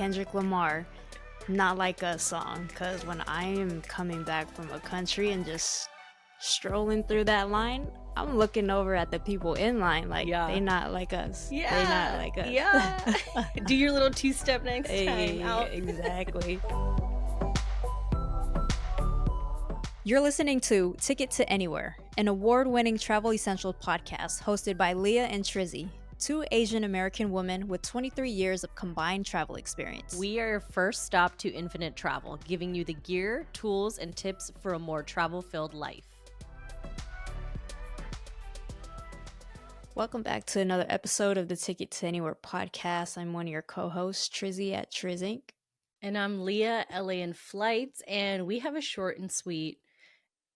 Kendrick Lamar, Not Like Us song, because when I am coming back from a country and just strolling through that line, I'm looking over at the people in line like they not like us. They not like us. Yeah. Do your little two-step next time. Hey, Out. exactly. You're listening to Ticket to Anywhere, an award-winning travel essentials podcast hosted by Leah and Trizzy, two Asian American women with 23 years of combined travel experience. We are your first stop to infinite travel, giving you the gear, tools, and tips for a more travel-filled life. Welcome back to another episode of the Ticket to Anywhere podcast. I'm one of your co-hosts, Trizzy at Trizzy. And I'm Leah, LA in Flights, and we have a short and sweet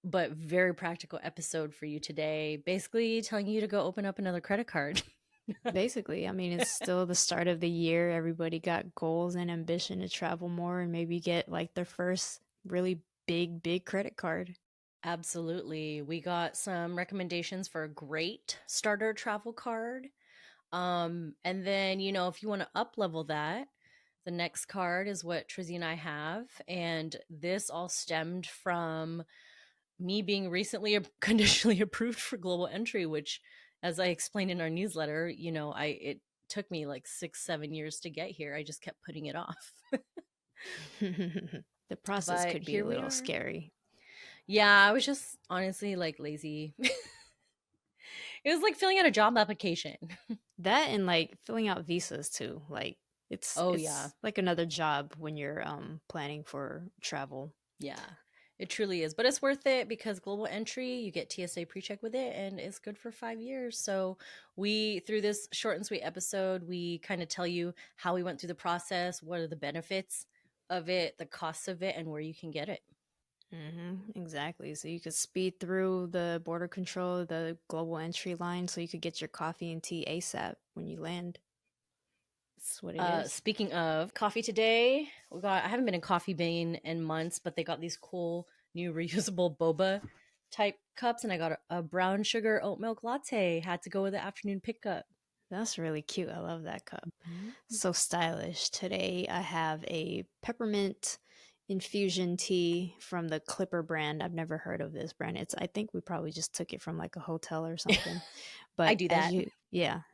but very practical episode for you today. Basically telling you to go open up another credit card. Basically, I mean, it's still the start of the year. Everybody got goals and ambition to travel more and maybe get like their first really big credit card. Absolutely. We got some recommendations for a great starter travel card. And then, if you want to up level that, the next card is what Trizzy and I have. And this all stemmed from me being recently conditionally approved for global entry, which, as I explained in our newsletter, it took me like 6-7 years to get here. I just kept putting it off. The process could be a little scary. Yeah, I was just honestly like lazy. It was like filling out a job application. That and like filling out visas too. Like it's like another job when you're planning for travel. Yeah. It truly is, but it's worth it because global entry, you get TSA pre-check with it, and it's good for 5 years. So through this short and sweet episode, we kind of tell you how we went through the process, what are the benefits of it, the costs of it, and where you can get it. Exactly. So you could speed through the border control, the global entry line, so you could get your coffee and tea ASAP when you land. That's what it is. Speaking of coffee today, I haven't been in Coffee Bean in months, but they got these cool new reusable boba type cups, and I got a brown sugar oat milk latte. Had to go with the afternoon pickup. That's really cute. I love that cup. So stylish. Today I have a peppermint infusion tea from the Clipper brand. I've never heard of this brand. I think we probably just took it from like a hotel or something. But I do that.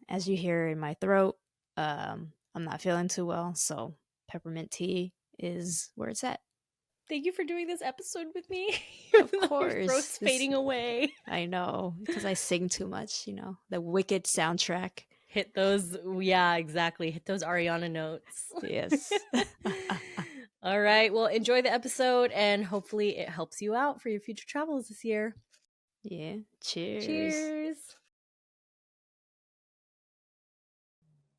As you hear in my throat, I'm not feeling too well, so peppermint tea is where it's at. Thank you for doing this episode with me. Of course. My throat's fading away. I know, because I sing too much, the Wicked soundtrack. Hit those, yeah, exactly. Hit those Ariana notes. Yes. All right, well, enjoy the episode, and hopefully it helps you out for your future travels this year. Yeah, cheers. Cheers.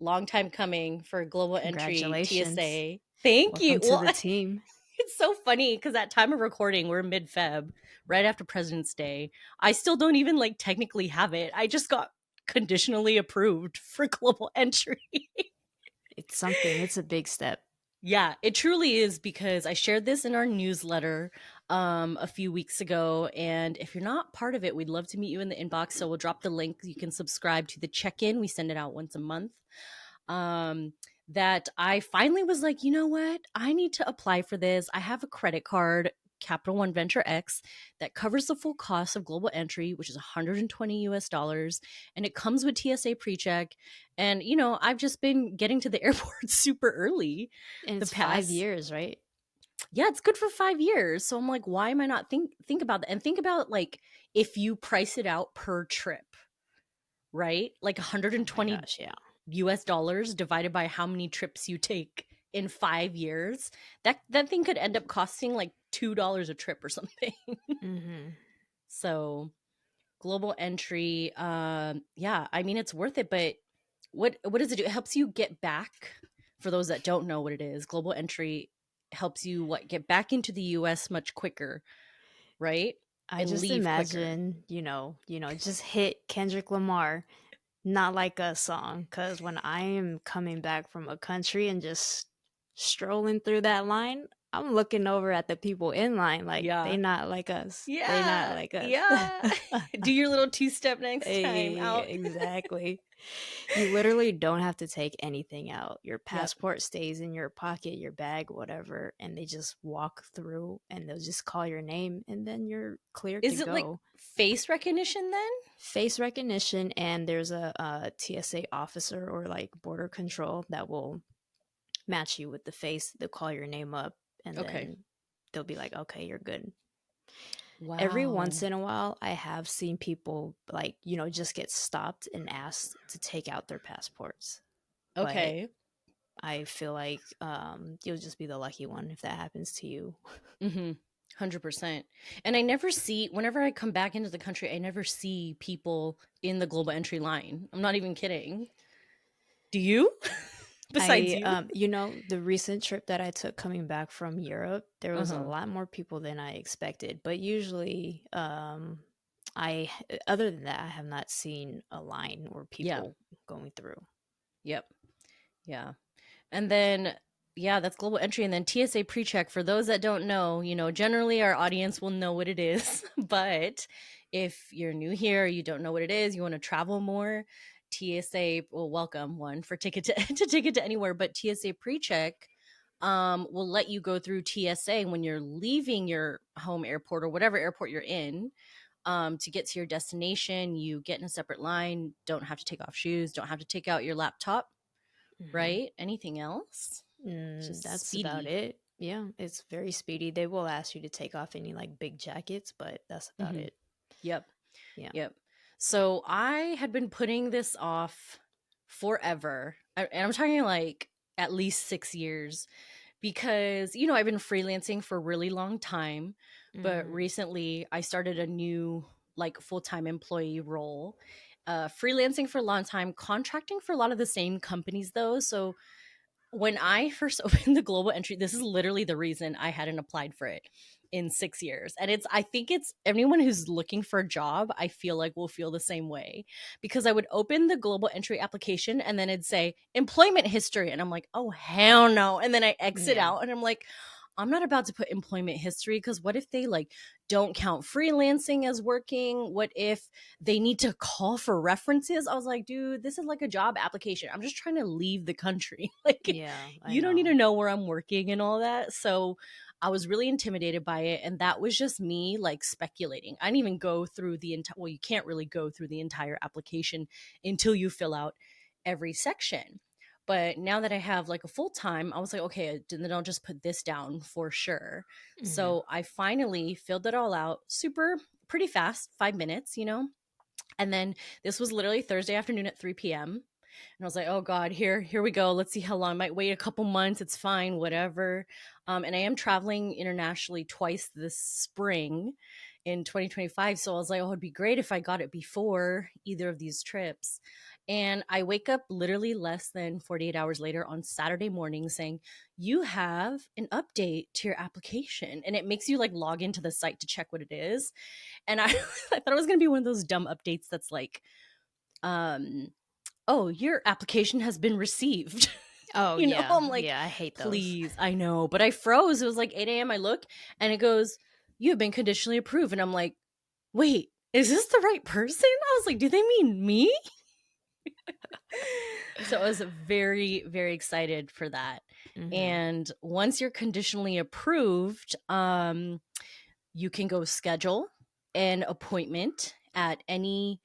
Long time coming for global entry TSA. Thank you. Welcome to the team. It's so funny because at time of recording, we're mid-Feb, right after President's Day. I still don't even like technically have it. I just got conditionally approved for global entry. It's something. It's a big step. Yeah, it truly is, because I shared this in our newsletter a few weeks ago, and if you're not part of it, we'd love to meet you in the inbox. So we'll drop the link. You can subscribe to the check-in. We send it out once a month. That I finally was like, you know what? I need to apply for this. I have a credit card, Capital One Venture X, that covers the full cost of global entry, which is $120, and it comes with TSA pre-check. And I've just been getting to the airport super early. And it's 5 years, right? Yeah, it's good for 5 years. So I'm like, why am I not think about that? And think about like if you price it out per trip, right? Like 120 US dollars divided by how many trips you take in 5 years, that thing could end up costing like $2 a trip or something. So global entry, yeah, I mean, it's worth it, but what does it do? It helps you get back. For those that don't know what it is, global entry helps you get back into the US much quicker, right? I just imagine, just hit Kendrick Lamar, Not Like Us song, because when I am coming back from a country and just strolling through that line, I'm looking over at the people in line like they Yeah. not like us. They not Yeah. like us. Yeah. Do your little two-step next time out. Exactly. You literally don't have to take anything out. Your Yep. passport stays in your pocket, your bag, whatever, and they just walk through and they'll just call your name and then you're clear to Is it like go. face recognition then? Face recognition, and there's a TSA officer or like border control that will match you with the face. They'll call your name up and Okay. then they'll be like, okay, you're good. Every once Wow. in a while, I have seen people like, just get stopped and asked to take out their passports. But Okay. I feel like you'll just be the lucky one if that happens to you. Mm-hmm. 100%. And I never see, whenever I come back into the country, I never see people in the global entry line. I'm not even kidding. Do you? Besides I, you? the recent trip that I took coming back from Europe, there was a Uh-huh. lot more people than I expected. But usually, I, other than that, I have not seen a line or Yeah. people going through. Yep. Yeah. And then, yeah, that's global entry. And then TSA pre-check, for those that don't know, generally our audience will know what it is. But if you're new here, you don't know what it is, you want to travel more, TSA will welcome one for ticket to ticket to anywhere. But TSA pre-check will let you go through TSA when you're leaving your home airport or whatever airport you're in. To get to your destination, you get in a separate line, don't have to take off shoes, don't have to take out your laptop, Hmm. right? Anything else? Just That's about speedy. it. Yeah, it's very speedy. They will ask you to take off any like big jackets, but that's about Hmm. it. Yep. Yeah. Yep. So I had been putting this off forever. And I'm talking like at least 6 years because, I've been freelancing for a really long time. But Hmm. recently I started a new like full-time employee role. Freelancing for a long time, contracting for a lot of the same companies though. So when I first opened the global entry, this is literally the reason I hadn't applied for it in 6 years. And I think it's anyone who's looking for a job, I feel like will feel the same way because I would open the global entry application and then it'd say employment history. And I'm like, oh, hell no. And then I exit Yeah. out and I'm like, I'm not about to put employment history because what if they like don't count freelancing as working? What if they need to call for references? I was like, dude, this is like a job application. I'm just trying to leave the country. Like, Yeah, I you don't need know. to know where I'm working and all that. So I was really intimidated by it. And that was just me like speculating. I didn't even go through the entire, well, you can't really go through the entire application until you fill out every section. But now that I have like a full time, I was like, okay, then I'll just put this down for sure. Hmm. So I finally filled it all out super pretty fast, 5 minutes. And then this was literally Thursday afternoon at 3 p.m. And I was like, oh God, here we go. Let's see how long. I might wait a couple months. It's fine, whatever. And I am traveling internationally twice this spring in 2025. So I was like, oh, it'd be great if I got it before either of these trips. And I wake up literally less than 48 hours later on Saturday morning saying, you have an update to your application. And it makes you like log into the site to check what it is. And I, I thought it was going to be one of those dumb updates that's like, um, oh, your application has been received. Oh yeah, I'm like, yeah. I hate those. please, I know. But I froze. It was like 8 a.m. I look and it goes, you have been conditionally approved. And I'm like, wait, is this the right person? I was like, do they mean me? So I was very, very excited for that. Hmm. And once you're conditionally approved, you can go schedule an appointment at any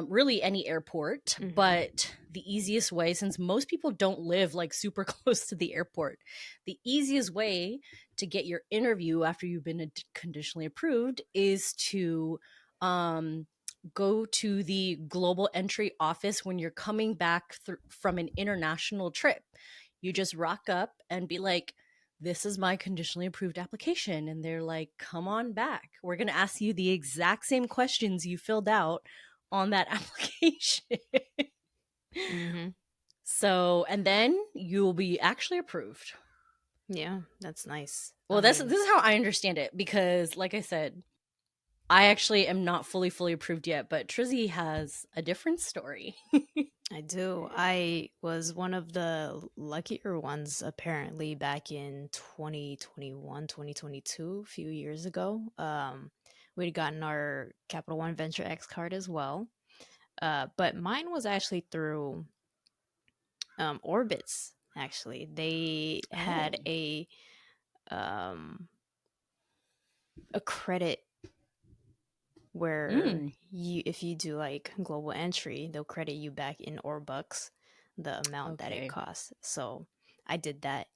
really any airport. Hmm. But the easiest way, since most people don't live like super close to the airport, the easiest way to get your interview after you've been conditionally approved is to um, go to the global entry office when you're coming back from an international trip. You just rock up and be like, this is my conditionally approved application. And they're like, come on back. We're going to ask you the exact same questions you filled out on that application. Hmm. So, and then you'll be actually approved. Yeah, that's nice. Well, this is how I understand it because, like I said, I actually am not fully approved yet, but Trizzy has a different story. I do. I was one of the luckier ones apparently back in 2021, 2022, a few years ago. We'd gotten our Capital One Venture X card as well. But mine was actually through Orbitz, actually. They had Oh. um, a credit where Mm. you, if you do like global entry, they'll credit you back in Orbucks the amount that it Okay. costs. So I did that,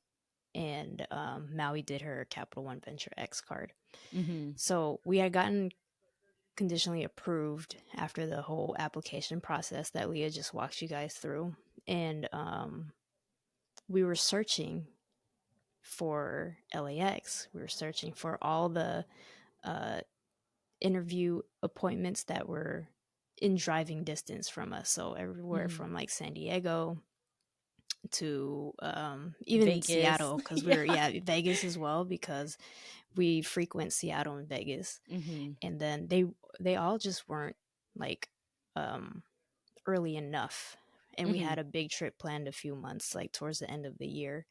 and Maui did her Capital One Venture X card. Mm-hmm. So we had gotten conditionally approved after the whole application process that Leah just walked you guys through, and we were searching for LAX. We were searching for all the uh, interview appointments that were in driving distance from us. So everywhere Mm-hmm. from like San Diego to even Vegas. Seattle, because we Yeah. were, yeah, Vegas as well, because we frequent Seattle and Vegas. Mm-hmm. And then they all just weren't like um early enough. And we Mm-hmm. had a big trip planned a few months, like towards the end of the year.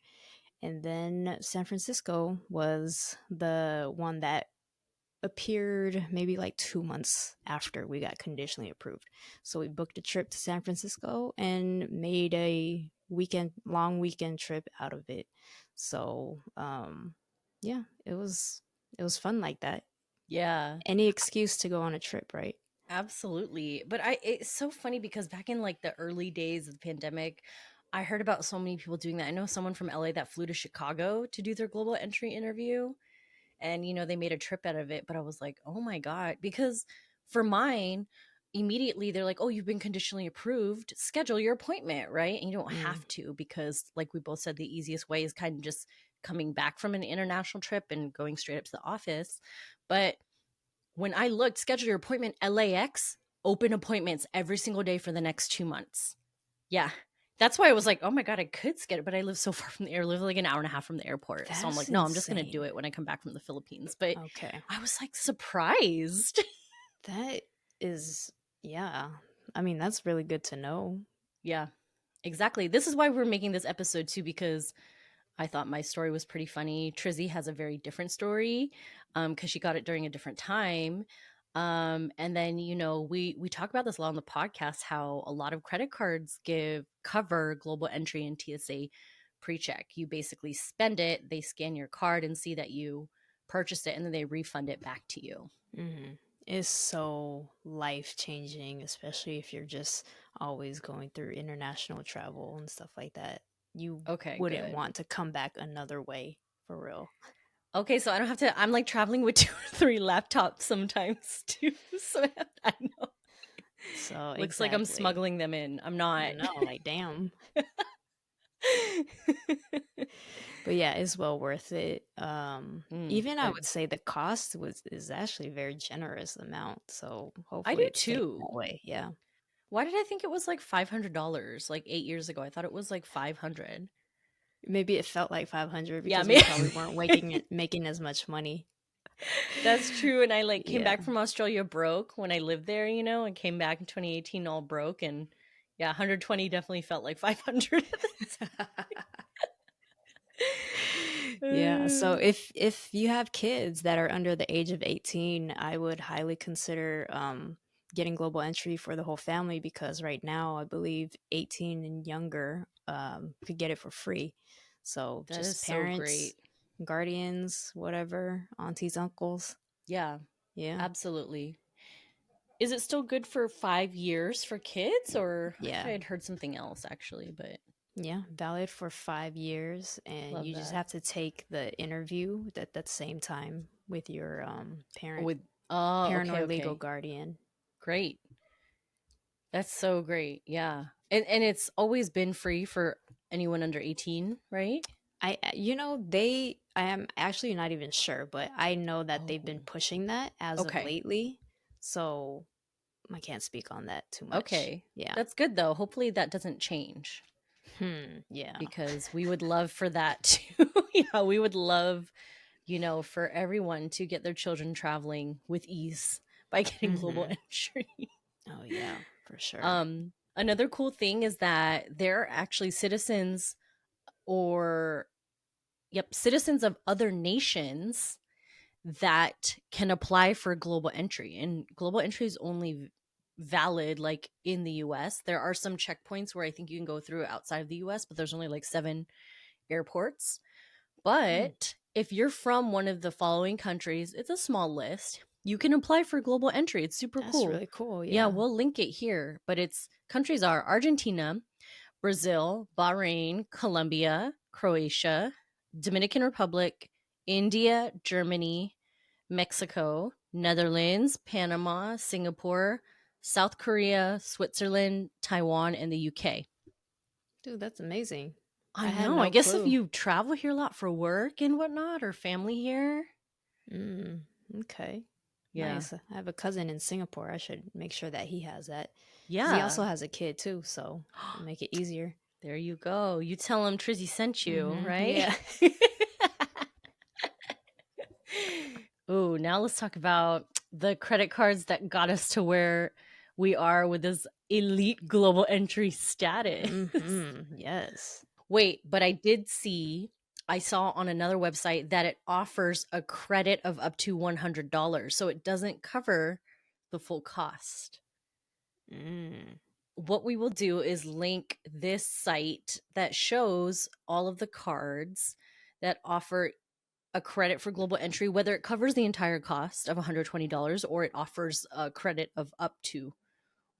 And then San Francisco was the one that appeared maybe like 2 months after we got conditionally approved. So we booked a trip to San Francisco and made a long weekend trip out of it. So yeah, it was fun like that. Yeah. Any excuse to go on a trip, right? Absolutely. But it's so funny because back in like the early days of the pandemic, I heard about so many people doing that. I know someone from LA that flew to Chicago to do their global entry interview, and they made a trip out of it. But I was like, "Oh my god," because for mine, immediately they're like, "Oh, you've been conditionally approved. Schedule your appointment," right? And you don't Mm, have to, because like we both said, the easiest way is kind of just coming back from an international trip and going straight up to the office. But when I looked, schedule your appointment, LAX, open appointments every single day for the next 2 months. Yeah. That's why I was like, oh my God, I could schedule, but I live so far from the air, I live like an hour and a half from the airport. So I'm that's like, no, I'm just going to do insane. it when I come back from the Philippines. But Okay. I was like surprised. That is, yeah. I mean, that's really good to know. Yeah, exactly. This is why we're making this episode too, because I thought my story was pretty funny. Trizzy has a very different story, because she got it during a different time. And then we talk about this a lot on the podcast, how a lot of credit cards cover global entry and TSA pre-check. You basically spend it, they scan your card and see that you purchased it, and then they refund it back to you. Mm-hmm. It's so life changing, especially if you're just always going through international travel and stuff like that. You Okay, wouldn't good. want to come back another way, for real. Okay, so I don't have to. I'm like traveling with 2 or 3 laptops sometimes too. So I know. So, Looks like I'm exactly. smuggling them in. I'm I not. know, like, damn. But yeah, it's well worth it. Even I would Good. say the cost is actually a very generous amount. So I hopefully do it stays too. that way. Yeah. Why did I think it was like $500 like 8 years ago? I thought it was like 500. Maybe it felt like 500 Yeah, because we maybe. probably weren't making as much money. That's true. And I like came Yeah. back from Australia broke when I lived there, and came back in 2018 all broke. And yeah, 120 definitely felt like 500. Yeah, so if you have kids that are under the age of 18, I would highly consider getting global entry for the whole family, because right now I believe 18 and younger could get it for free. So That is just so parents, great. guardians, whatever, aunties, uncles. Yeah, Yeah. absolutely. Is it still good for 5 years for kids, or I thought Yeah. I'd heard something else actually, but Yeah, valid for 5 years, and love you just that. have to take the interview at that same time with your With oh, parent okay, or legal okay. guardian. Great. That's so great. Yeah. And it's always been free for anyone under 18, right? I am actually not even sure, but I know that they've Oh. been pushing that as of Okay. lately. So I can't speak on that too much. Okay. Yeah. That's good though. Hopefully that doesn't change, Yeah. because we would love for that too. Yeah, we would love, for everyone to get their children traveling with ease by getting global Mm-hmm. entry. Oh yeah, for sure. Another cool thing is that there are actually citizens or, yep, citizens of other nations that can apply for global entry. And global entry is only valid like in the US. There are some checkpoints where I think you can go through outside of the US, but there's only like 7 airports. But if you're from one of the following countries, it's a small list. You can apply for global entry. It's super That's cool. really cool. Yeah, Yeah. we'll link it here. But its countries are Argentina, Brazil, Bahrain, Colombia, Croatia, Dominican Republic, India, Germany, Mexico, Netherlands, Panama, Singapore, South Korea, Switzerland, Taiwan, and the UK. Dude, that's amazing. I I had know. I no guess if clue. you travel here a lot for work and whatnot, or family here. Mm, okay. Yeah. Nice. I have a cousin in Singapore. I should make sure that he has that. Because he Yeah. also has a kid too, so it'll make it easier. There you go. You tell him Trizzy sent you, right? Yeah. Ooh, now let's talk about the credit cards that got us to where we are with this elite global entry status. Yes. Wait, but I saw on another website that it offers a credit of up to $100. So it doesn't cover the full cost. Mm. What we will do is link this site that shows all of the cards that offer a credit for global entry, whether it covers the entire cost of $120 or it offers a credit of up to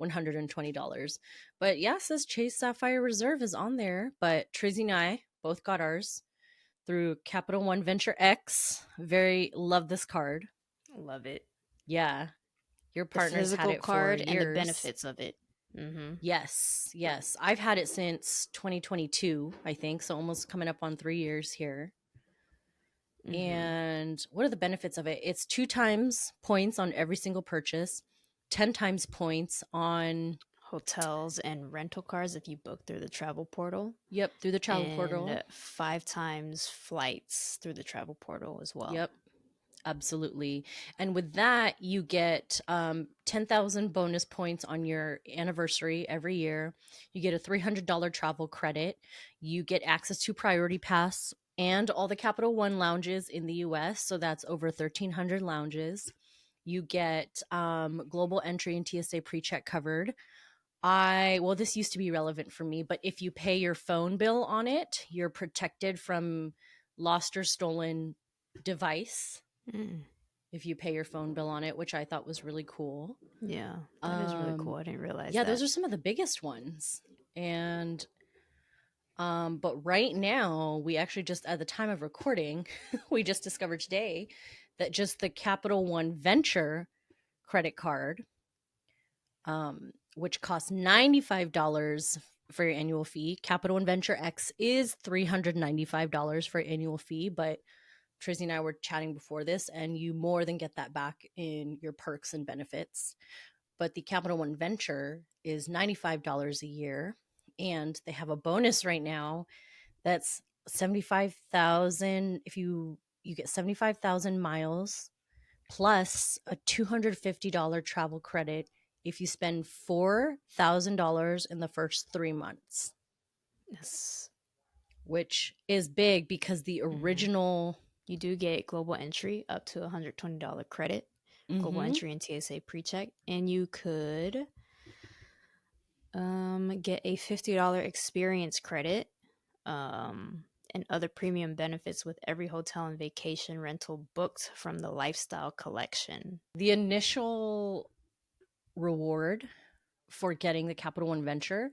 $120. But yeah, it says Chase Sapphire Reserve is on there, but Trizzy and I both got ours through Capital One Venture X. Very love this card. Love it. Yeah. Your The partner's had physical it for card and the years. benefits of it. Yes, yes. I've had it since 2022, I think. So almost coming up on 3 years here. And what are the benefits of it? It's 2 times points on every single purchase, 10 times points on, Hotels and rental cars if you book through the travel portal, yep, through the travel portal. and 5 times flights through the travel portal as well. Yep, absolutely. And with that, you get 10,000 bonus points on your anniversary every year. You get a $300 travel credit. You get access to Priority Pass and all the Capital One lounges in the US. So that's over 1,300 lounges. You get global entry and TSA pre-check covered. Well, this used to be relevant for me, but if you pay your phone bill on it, you're protected from lost or stolen device Mm. if you pay your phone bill on it, which I thought was really cool. Yeah, that is really cool. I didn't realize Yeah, that. those are some of the biggest ones. And but right now, we actually just at the time of recording, we just discovered today that just the Capital One Venture credit card, which costs $95 for your annual fee. Capital One Venture X is $395 for annual fee, but Trizzy and I were chatting before this, and you more than get that back in your perks and benefits. But the Capital One Venture is $95 a year, and they have a bonus right now that's 75,000. If you get 75,000 miles plus a $250 travel credit if you spend $4,000 in the first 3 months. Yes. Which is big because the original You do get global entry up to $120 credit, global entry and TSA pre-check, and you could get a $50 experience credit, and other premium benefits with every hotel and vacation rental booked from the lifestyle collection. the initial reward for getting the Capital One Venture,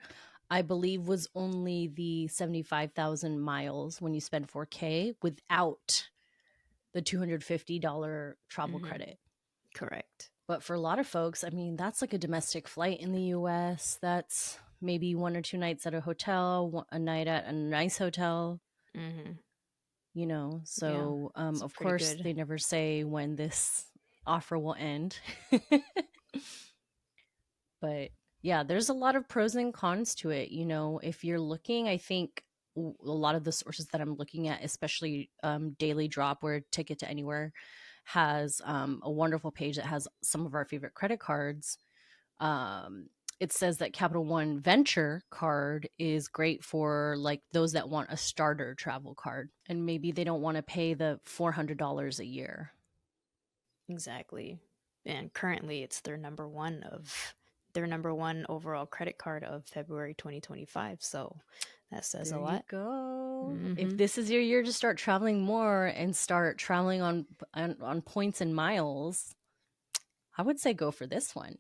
I believe, was only the 75,000 miles when you spend 4K without the $250 travel credit. Correct. But for a lot of folks, I mean, that's like a domestic flight in the US. That's maybe 1 or 2 nights at a hotel, a night at a nice hotel. You know, so of course good. they never say when this offer will end. But yeah, there's a lot of pros and cons to it. You know, if you're looking, I think a lot of the sources that I'm looking at, especially Daily Drop, where Ticket to Anywhere has a wonderful page that has some of our favorite credit cards. it says that Capital One Venture card is great for like those that want a starter travel card and maybe they don't want to pay the $400 a year. Exactly. And currently it's their number one overall credit card of February 2025. So that says There a you lot. go. Mhm. If this is your year to start traveling more and start traveling on points and miles, I would say go for this one.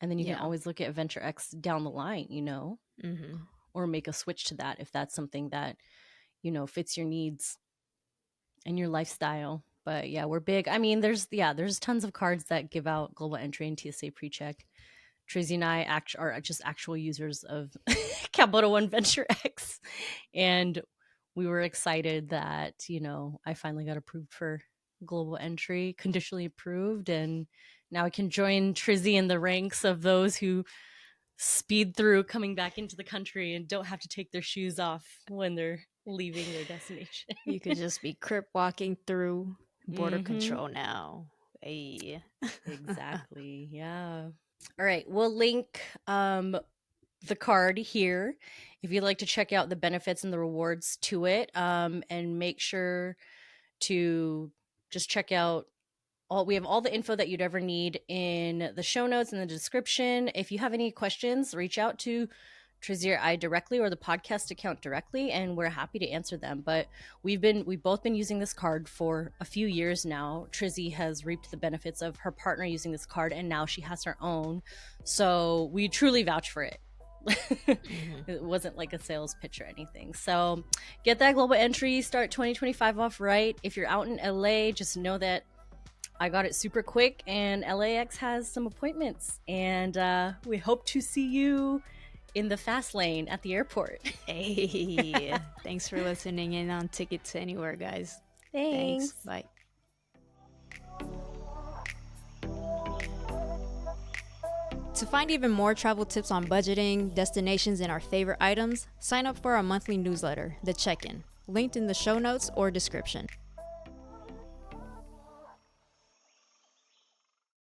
And then you can Yeah. always look at Venture X down the line, you know, Mhm. or make a switch to that if that's something that, you know, fits your needs and your lifestyle. But yeah, we're big. I mean, there's tons of cards that give out global entry and TSA pre-check. Trizzy and I are just actual users of Capital One Venture X. And we were excited that, you know, I finally got approved for global entry, conditionally approved. And now I can join Trizzy in the ranks of those who speed through coming back into the country and don't have to take their shoes off when they're leaving their destination. You could just be crip walking through border control now. Hey. Exactly. Yeah. All right. We'll link the card here if you'd like to check out the benefits and the rewards to it. And make sure to just check out we have all the info that you'd ever need in the show notes and the description. If you have any questions, reach out to Trizzy or I directly or the podcast account directly, and we're happy to answer them. But we've both been using this card for a few years now. Trizzy has reaped the benefits of her partner using this card, and now she has her own. So we truly vouch for it. It wasn't like a sales pitch or anything. So get that global entry, start 2025 off right. If you're out in LA, just know that I got it super quick, and LAX has some appointments, and we hope to see you in the fast lane at the airport. Hey, thanks for listening in on Ticket to Anywhere, guys. Thanks. Bye. To find even more travel tips on budgeting, destinations, and our favorite items, sign up for our monthly newsletter, The Check-In, linked in the show notes or description.